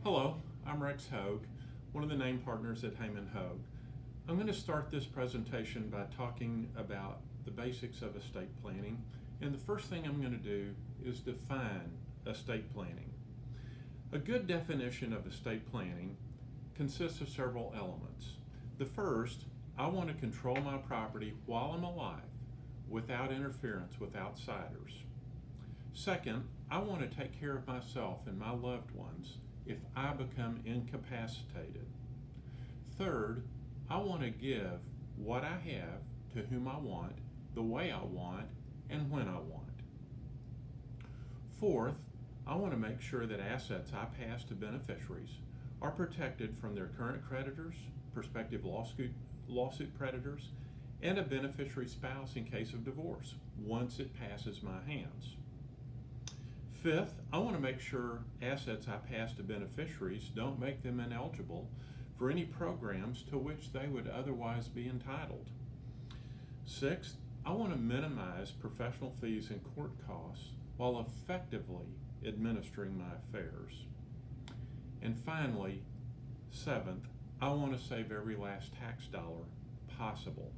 Hello, I'm Rex Hogue, one of the name partners at Heyman Hogue. I'm going to start this presentation by talking about the basics of estate planning, and the first thing I'm going to do is define estate planning. A good definition of estate planning consists of several elements. The first, I want to control my property while I'm alive without interference with outsiders. Second, I want to take care of myself and my loved ones if I become incapacitated. Third, I want to give what I have to whom I want, the way I want, and when I want. Fourth, I want to make sure that assets I pass to beneficiaries are protected from their current creditors, prospective lawsuit creditors, and a beneficiary spouse in case of divorce once it passes my hands. Fifth, I want to make sure assets I pass to beneficiaries don't make them ineligible for any programs to which they would otherwise be entitled. Sixth, I want to minimize professional fees and court costs while effectively administering my affairs. And finally, seventh, I want to save every last tax dollar possible.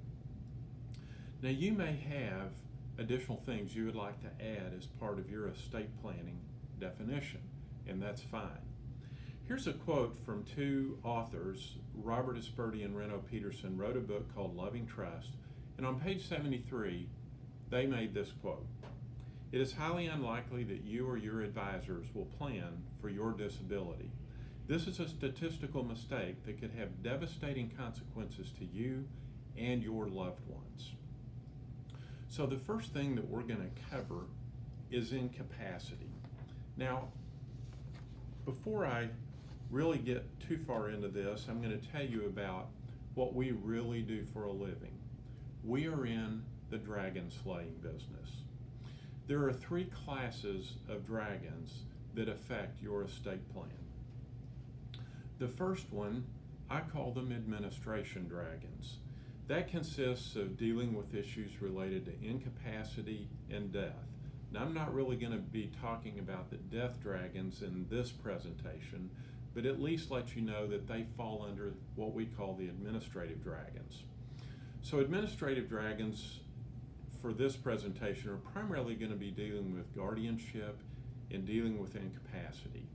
Now, you may have additional things you would like to add as part of your estate planning definition, and that's fine. Here's a quote from two authors. Robert Esperti and Reno Peterson wrote a book called Loving Trust, and on page 73, they made this quote: "It is highly unlikely that you or your advisors will plan for your disability. This is a statistical mistake that could have devastating consequences to you and your loved ones." So the first thing that we're going to cover is incapacity. Now, before I really get too far into this, I'm going to tell you about what we really do for a living. We are in the dragon slaying business. There are three classes of dragons that affect your estate plan. The first one, I call them administration dragons. That consists of dealing with issues related to incapacity and death. Now, I'm not really going to be talking about the death dragons in this presentation, but at least let you know that they fall under what we call the administrative dragons. So administrative dragons for this presentation are primarily going to be dealing with guardianship and dealing with incapacity.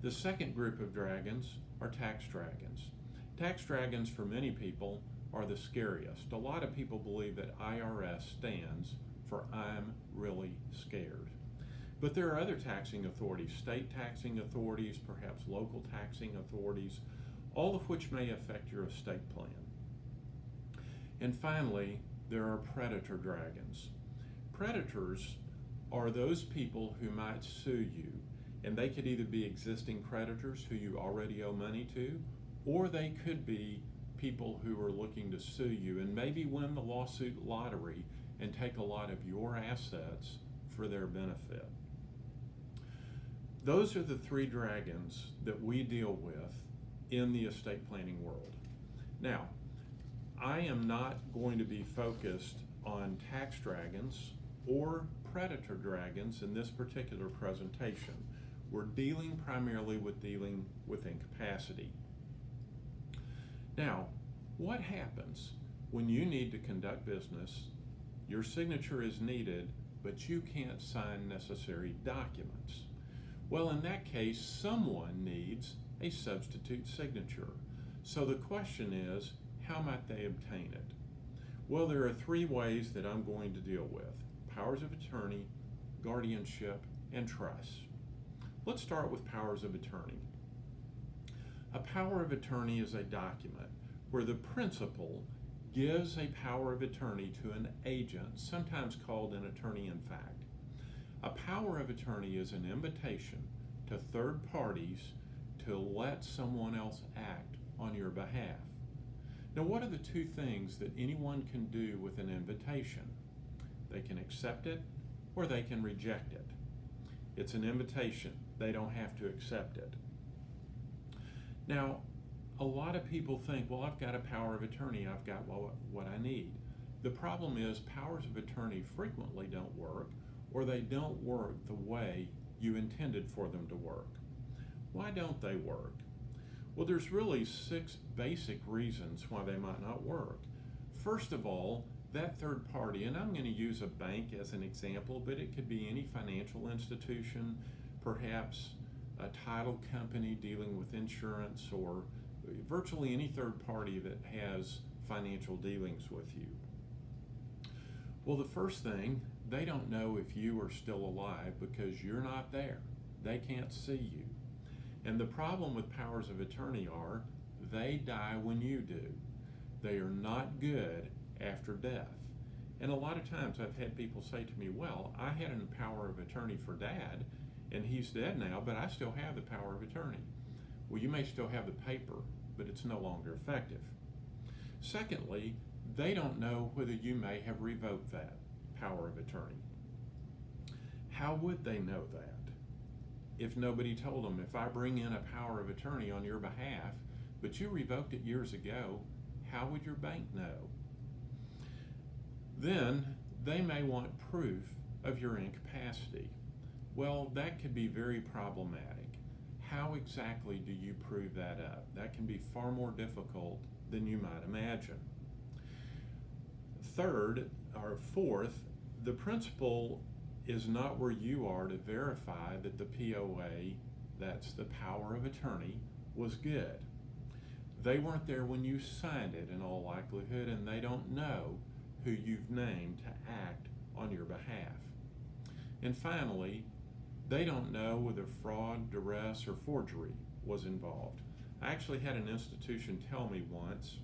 The second group of dragons are tax dragons. Tax dragons, for many people, are the scariest. A lot of people believe that IRS stands for I'm really scared. But there are other taxing authorities, state taxing authorities, perhaps local taxing authorities, all of which may affect your estate plan. And finally, there are predator dragons. Predators are those people who might sue you, and they could either be existing creditors who you already owe money to, or they could be people who are looking to sue you and maybe win the lawsuit lottery and take a lot of your assets for their benefit. Those are the three dragons that we deal with in the estate planning world. Now, I am not going to be focused on tax dragons or predator dragons in this particular presentation. We're dealing primarily with incapacity. Now, what happens when you need to conduct business, your signature is needed, but you can't sign necessary documents? Well, in that case, someone needs a substitute signature. So the question is, how might they obtain it? Well, there are three ways that I'm going to deal with: powers of attorney, guardianship, and trust. Let's start with powers of attorney. A power of attorney is a document where the principal gives a power of attorney to an agent, sometimes called an attorney in fact. A power of attorney is an invitation to third parties to let someone else act on your behalf. Now, what are the two things that anyone can do with an invitation? They can accept it or they can reject it. It's an invitation. They don't have to accept it. Now, a lot of people think, well, I've got a power of attorney, I've got what I need. The problem is powers of attorney frequently don't work, or they don't work the way you intended for them to work. Why don't they work? Well, there's really 6 basic reasons why they might not work. First of all, that third party, and I'm going to use a bank as an example, but it could be any financial institution, perhaps a title company dealing with insurance, or virtually any third party that has financial dealings with you. Well, the first thing, they don't know if you are still alive because you're not there. They can't see you. And the problem with powers of attorney are they die when you do. They are not good after death. And a lot of times I've had people say to me, well, I had a power of attorney for Dad, and he's dead now, but I still have the power of attorney. Well, you may still have the paper, but it's no longer effective. Secondly, they don't know whether you may have revoked that power of attorney. How would they know that if nobody told them? If I bring in a power of attorney on your behalf, but you revoked it years ago, how would your bank know? Then they may want proof of your incapacity. Well, that could be very problematic. How exactly do you prove that up? That can be far more difficult than you might imagine. Third, or fourth, the principal is not where you are to verify that the POA, that's the power of attorney, was good. They weren't there when you signed it in all likelihood, and they don't know who you've named to act on your behalf. And finally, they don't know whether fraud, duress, or forgery was involved. I actually had an institution tell me once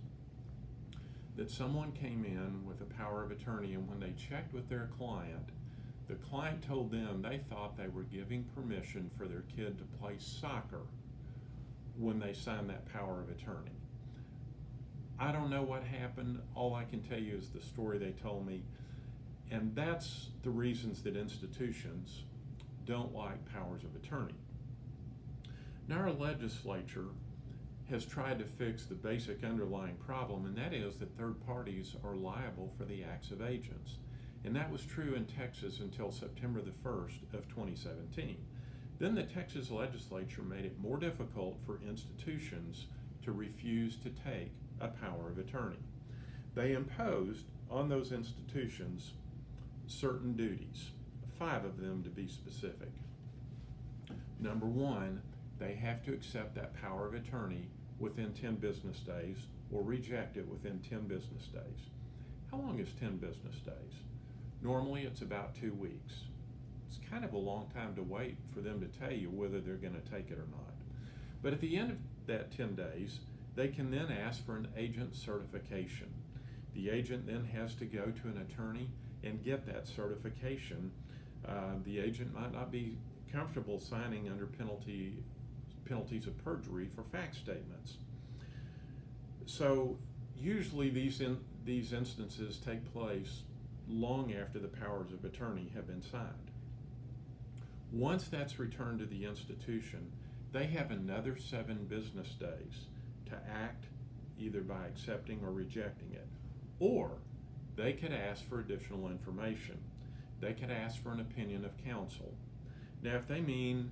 that someone came in with a power of attorney, and when they checked with their client, the client told them they thought they were giving permission for their kid to play soccer when they signed that power of attorney. I don't know what happened. All I can tell you is the story they told me, and that's the reasons that institutions don't like powers of attorney. Now, our legislature has tried to fix the basic underlying problem, and that is that third parties are liable for the acts of agents. And that was true in Texas until September the 1st of 2017. Then the Texas legislature made it more difficult for institutions to refuse to take a power of attorney. They imposed on those institutions certain duties, 5 of them to be specific. Number 1, they have to accept that power of attorney within 10 business days or reject it within 10 business days. How long is 10 business days? Normally it's about 2 weeks. It's kind of a long time to wait for them to tell you whether they're going to take it or not. But at the end of that 10 days, they can then ask for an agent certification. The agent then has to go to an attorney and get that certification. The agent might not be comfortable signing under penalties of perjury for fact statements. So usually these instances take place long after the powers of attorney have been signed. Once that's returned to the institution, they have another 7 business days to act either by accepting or rejecting it. Or they could ask for additional information. They could ask for an opinion of counsel. Now, if they mean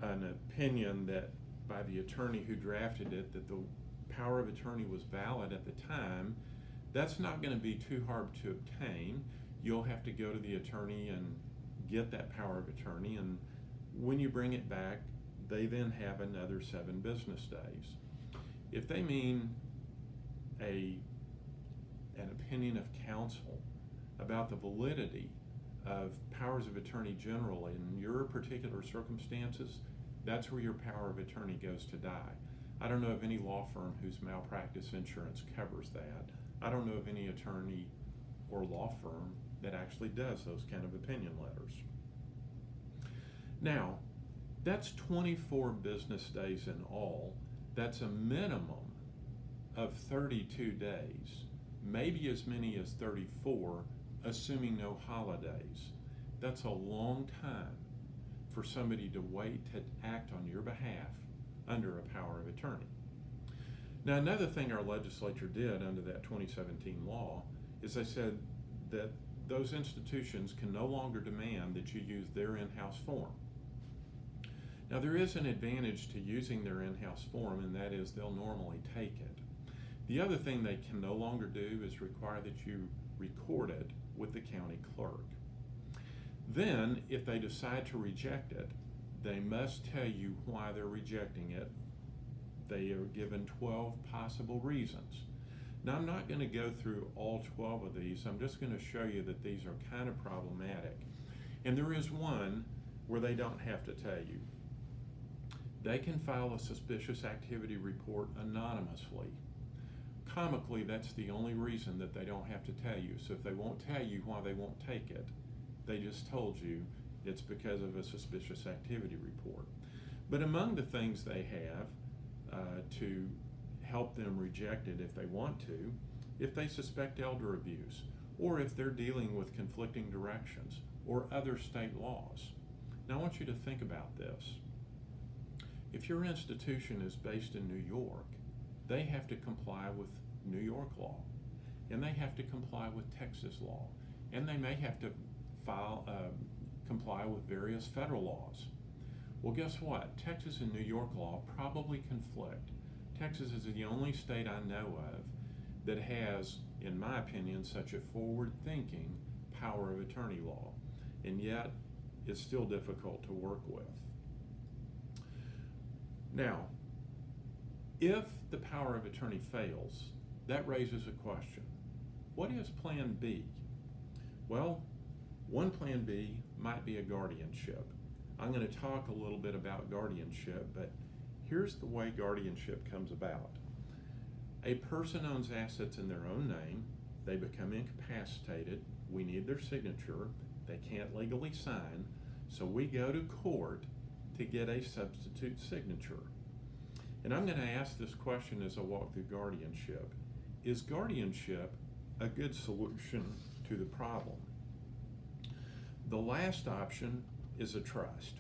an opinion that by the attorney who drafted it that the power of attorney was valid at the time, that's not going to be too hard to obtain. You'll have to go to the attorney and get that power of attorney, and when you bring it back, they then have another 7 business days. If they mean an opinion of counsel about the validity of powers of attorney generally in your particular circumstances, that's where your power of attorney goes to die. I don't know of any law firm whose malpractice insurance covers that. I don't know of any attorney or law firm that actually does those kind of opinion letters. Now, that's 24 business days in all. That's a minimum of 32 days, maybe as many as 34, assuming no holidays. That's a long time for somebody to wait to act on your behalf under a power of attorney. Now, another thing our legislature did under that 2017 law is they said that those institutions can no longer demand that you use their in-house form. Now, there is an advantage to using their in-house form, and that is they'll normally take it. The other thing they can no longer do is require that you record it with the county clerk. Then, if they decide to reject it, they must tell you why they're rejecting it. They are given 12 possible reasons. Now, I'm not going to go through all 12 of these. I'm just going to show you that these are kind of problematic. And there is one where they don't have to tell you. They can file a suspicious activity report anonymously. Comically, that's the only reason that they don't have to tell you. So if they won't tell you why they won't take it, they just told you it's because of a suspicious activity report. But among the things they have to help them reject it if they want to, if they suspect elder abuse, or if they're dealing with conflicting directions, or other state laws. Now I want you to think about this. If your institution is based in New York, they have to comply with New York law, and they have to comply with Texas law, and they may have to comply with various federal laws. Well, guess what? Texas and New York law probably conflict. Texas is the only state I know of that has, in my opinion, such a forward-thinking power of attorney law, and yet it's still difficult to work with. Now, if the power of attorney fails, that raises a question. What is Plan B? Well, one Plan B might be a guardianship. I'm going to talk a little bit about guardianship, but here's the way guardianship comes about. A person owns assets in their own name. They become incapacitated. We need their signature. They can't legally sign, so we go to court to get a substitute signature. And I'm going to ask this question as I walk through guardianship. Is guardianship a good solution to the problem? The last option is a trust.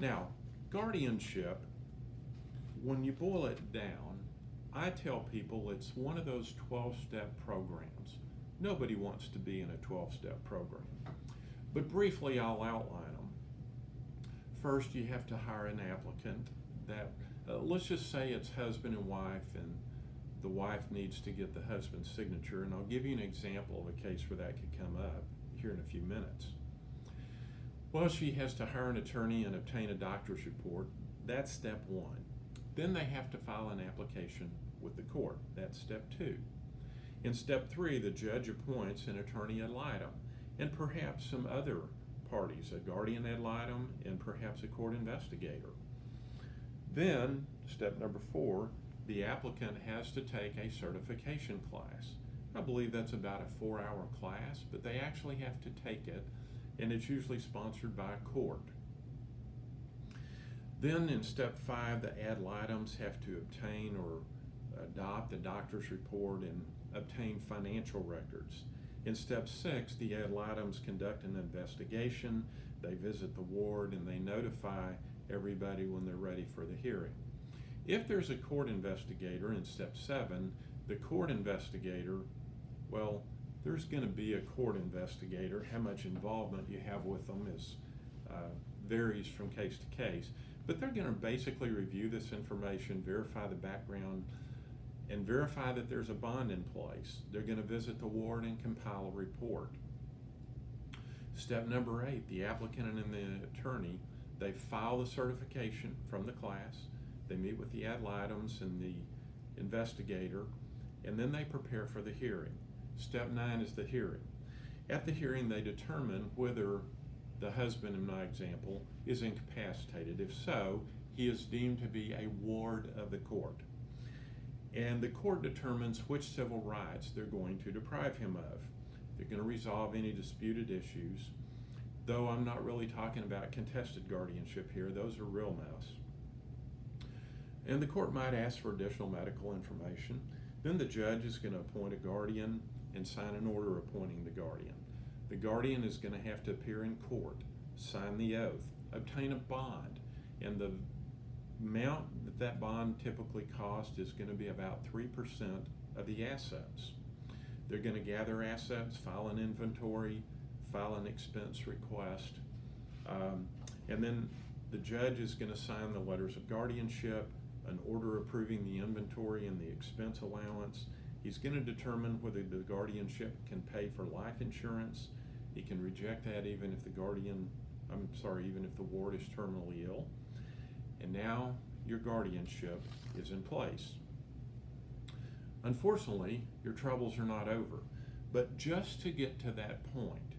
Now, guardianship, when you boil it down, I tell people it's one of those 12-step programs. Nobody wants to be in a 12-step program. But briefly, I'll outline them. First, you have to hire an applicant that, let's just say it's husband and wife, and the wife needs to get the husband's signature, and I'll give you an example of a case where that could come up here in a few minutes. Well, she has to hire an attorney and obtain a doctor's report. That's step one. Then they have to file an application with the court. That's step two. In step three, the judge appoints an attorney ad litem and perhaps some other parties, a guardian ad litem and perhaps a court investigator. Then, step number four, the applicant has to take a certification class. I believe that's about a 4-hour class, but they actually have to take it, and it's usually sponsored by a court. Then in step five, the ad litems have to obtain or adopt the doctor's report and obtain financial records. In step six, the ad litems conduct an investigation, they visit the ward, and they notify everybody when they're ready for the hearing. If there's a court investigator in step seven, the court investigator, well, there's going to be a court investigator. How much involvement you have with them varies from case to case, but they're going to basically review this information, verify the background, and verify that there's a bond in place. They're going to visit the ward and compile a report. Step number 8, the applicant and the attorney, they file the certification from the class, they meet with the ad litems and the investigator, and then they prepare for the hearing. Step 9 is the hearing. At the hearing, they determine whether the husband, in my example, is incapacitated. If so, he is deemed to be a ward of the court. And the court determines which civil rights they're going to deprive him of. They're going to resolve any disputed issues, though I'm not really talking about contested guardianship here. Those are real mess. And the court might ask for additional medical information. Then the judge is going to appoint a guardian and sign an order appointing the guardian. The guardian is going to have to appear in court, sign the oath, obtain a bond, and the amount that bond typically costs is going to be about 3% of the assets. They're going to gather assets, file an inventory, file an expense request, and then The judge is going to sign the letters of guardianship, an order approving the inventory and the expense allowance. He's going to determine whether the guardianship can pay for life insurance. He can reject that even if even if the ward is terminally ill. And now your guardianship is in place. Unfortunately, your troubles are not over. But just to get to that point,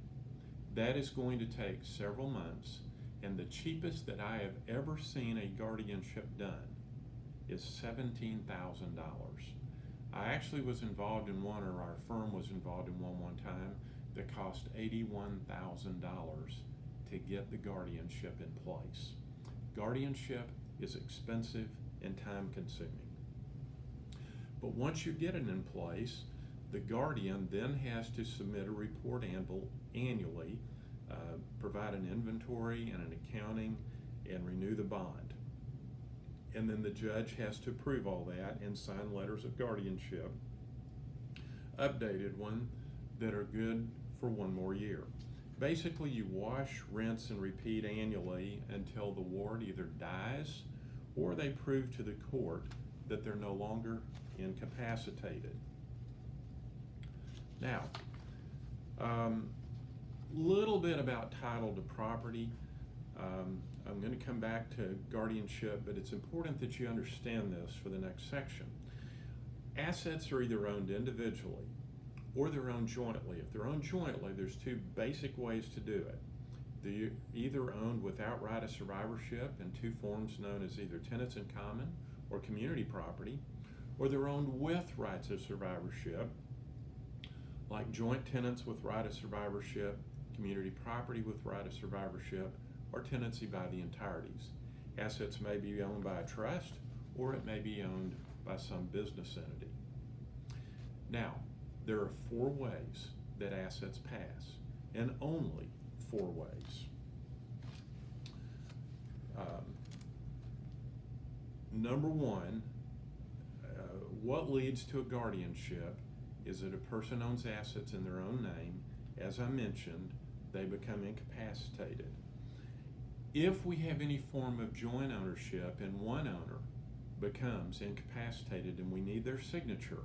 that is going to take several months, and the cheapest that I have ever seen a guardianship done is $17,000. I actually was involved in one, or our firm was involved in one time, that cost $81,000 to get the guardianship in place. Guardianship is expensive and time consuming. But once you get it in place, the guardian then has to submit a report annually, provide an inventory and an accounting, and renew the bond. And then the judge has to approve all that and sign letters of guardianship, updated one, that are good for one more year. Basically, you wash, rinse, and repeat annually until the ward either dies or they prove to the court that they're no longer incapacitated. Now, little bit about title to property. I'm going to come back to guardianship, but it's important that you understand this for the next section. Assets are either owned individually or they're owned jointly. If they're owned jointly, there's two basic ways to do it. They're either owned without right of survivorship in two forms known as either tenants in common or community property, or they're owned with rights of survivorship, like joint tenants with right of survivorship, community property with right of survivorship, or tenancy by the entireties. Assets may be owned by a trust, or it may be owned by some business entity. Now, there are 4 ways that assets pass, and only 4 ways. Number 1, what leads to a guardianship is that a person owns assets in their own name. As I mentioned, they become incapacitated. If we have any form of joint ownership and one owner becomes incapacitated and we need their signature,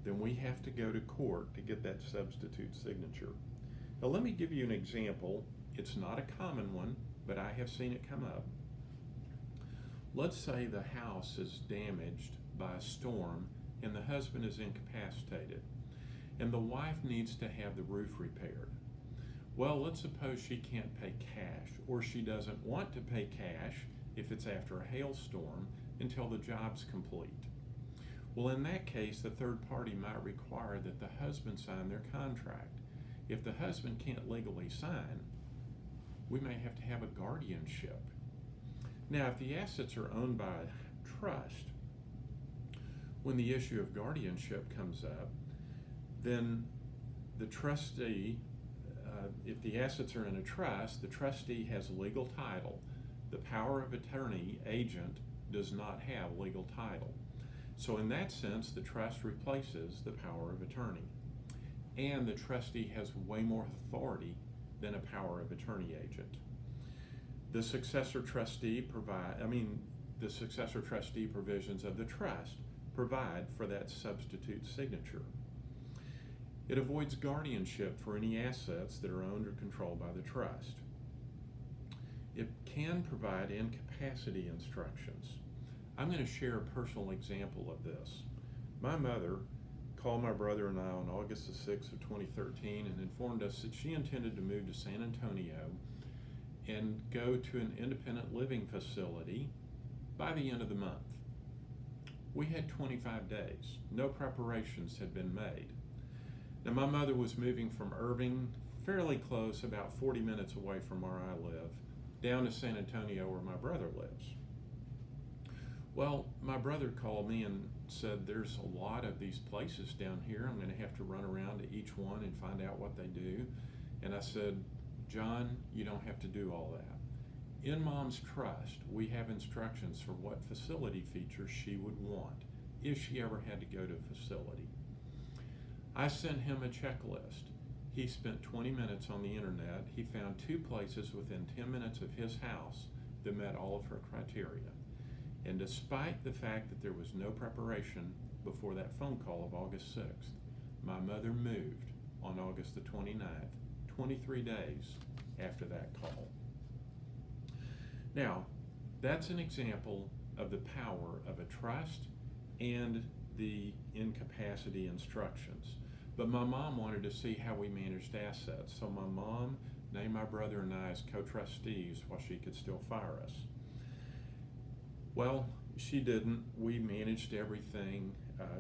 then we have to go to court to get that substitute signature. Now let me give you an example. It's not a common one, but I have seen it come up. Let's say the house is damaged by a storm and the husband is incapacitated and the wife needs to have the roof repaired. Well, let's suppose she can't pay cash, or she doesn't want to pay cash if it's after a hailstorm until the job's complete. Well, in that case, the third party might require that the husband sign their contract. If the husband can't legally sign, we may have to have a guardianship. Now, if the assets are owned by a trust, when the issue of guardianship comes up, then the trustee, if the assets are in a trust, the trustee has legal title. The power of attorney agent does not have legal title. So in that sense, the trust replaces the power of attorney. And the trustee has way more authority than a power of attorney agent. The successor trustee provisions of the trust provide for that substitute signature. It avoids guardianship for any assets that are owned or controlled by the trust. It can provide incapacity instructions. I'm going to share a personal example of this. My mother called my brother and I on August the 6th of 2013 and informed us that she intended to move to San Antonio and go to an independent living facility by the end of the month. We had 25 days. No preparations had been made. Now, my mother was moving from Irving, fairly close, about 40 minutes away from where I live, down to San Antonio where my brother lives. Well, my brother called me and said, there's a lot of these places down here. I'm going to have to run around to each one and find out what they do. And I said, John, you don't have to do all that. In Mom's trust, we have instructions for what facility features she would want if she ever had to go to a facility. I sent him a checklist. He spent 20 minutes on the internet. He found 2 places within 10 minutes of his house that met all of her criteria. And despite the fact that there was no preparation before that phone call of August 6th, my mother moved on August the 29th, 23 days after that call. Now, that's an example of the power of a trust and the incapacity instructions. But my mom wanted to see how we managed assets, so my mom named my brother and I as co-trustees while she could still fire us. Well, she didn't. We managed everything.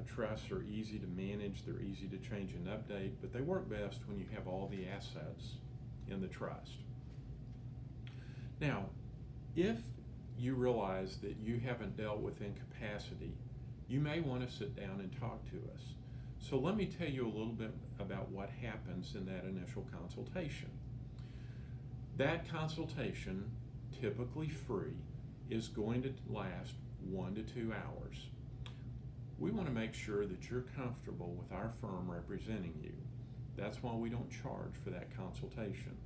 Trusts are easy to manage, they're easy to change and update, but they work best when you have all the assets in the trust. Now, if you realize that you haven't dealt with incapacity, you may want to sit down and talk to us. So let me tell you a little bit about what happens in that initial consultation. That consultation, typically free, is going to last 1 to 2 hours. We want to make sure that you're comfortable with our firm representing you. That's why we don't charge for that consultation.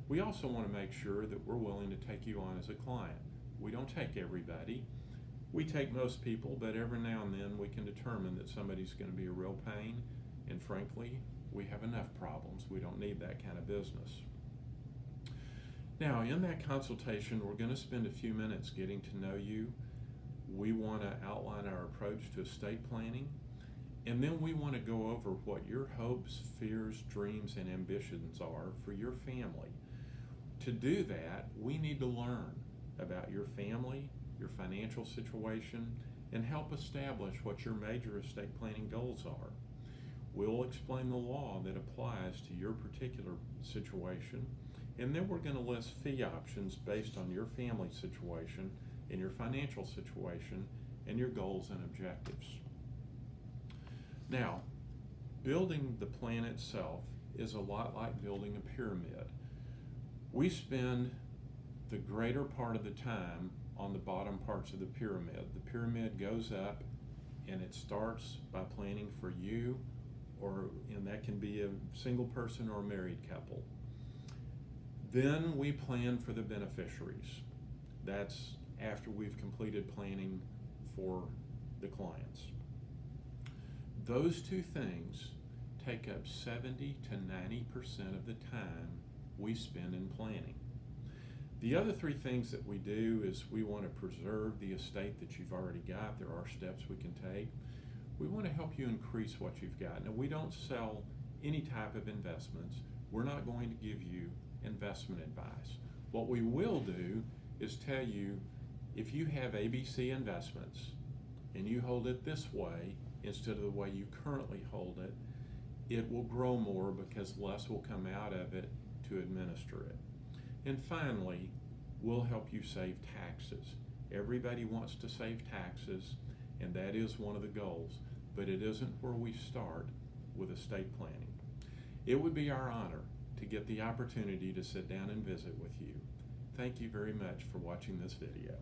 We also want to make sure that we're willing to take you on as a client. We don't take everybody. We take most people, but every now and then we can determine that somebody's going to be a real pain, and frankly, we have enough problems. We don't need that kind of business. Now, in that consultation, we're going to spend a few minutes getting to know you. We want to outline our approach to estate planning, and then we want to go over what your hopes, fears, dreams, and ambitions are for your family. To do that, we need to learn about your family, your financial situation, and help establish what your major estate planning goals are. We'll explain the law that applies to your particular situation, and then we're going to list fee options based on your family situation and your financial situation and your goals and objectives. Now, building the plan itself is a lot like building a pyramid. We spend the greater part of the time on the bottom parts of the pyramid. The pyramid goes up and it starts by planning for you, and that can be a single person or a married couple. Then we plan for the beneficiaries. That's after we've completed planning for the clients. Those two things take up 70 to 90% of the time we spend in planning. The other three things that we do is we want to preserve the estate that you've already got. There are steps we can take. We want to help you increase what you've got. Now, we don't sell any type of investments. We're not going to give you investment advice. What we will do is tell you, if you have ABC Investments and you hold it this way instead of the way you currently hold it, it will grow more because less will come out of it to administer it. And finally, we'll help you save taxes. Everybody wants to save taxes, and that is one of the goals, but it isn't where we start with estate planning. It would be our honor to get the opportunity to sit down and visit with you. Thank you very much for watching this video.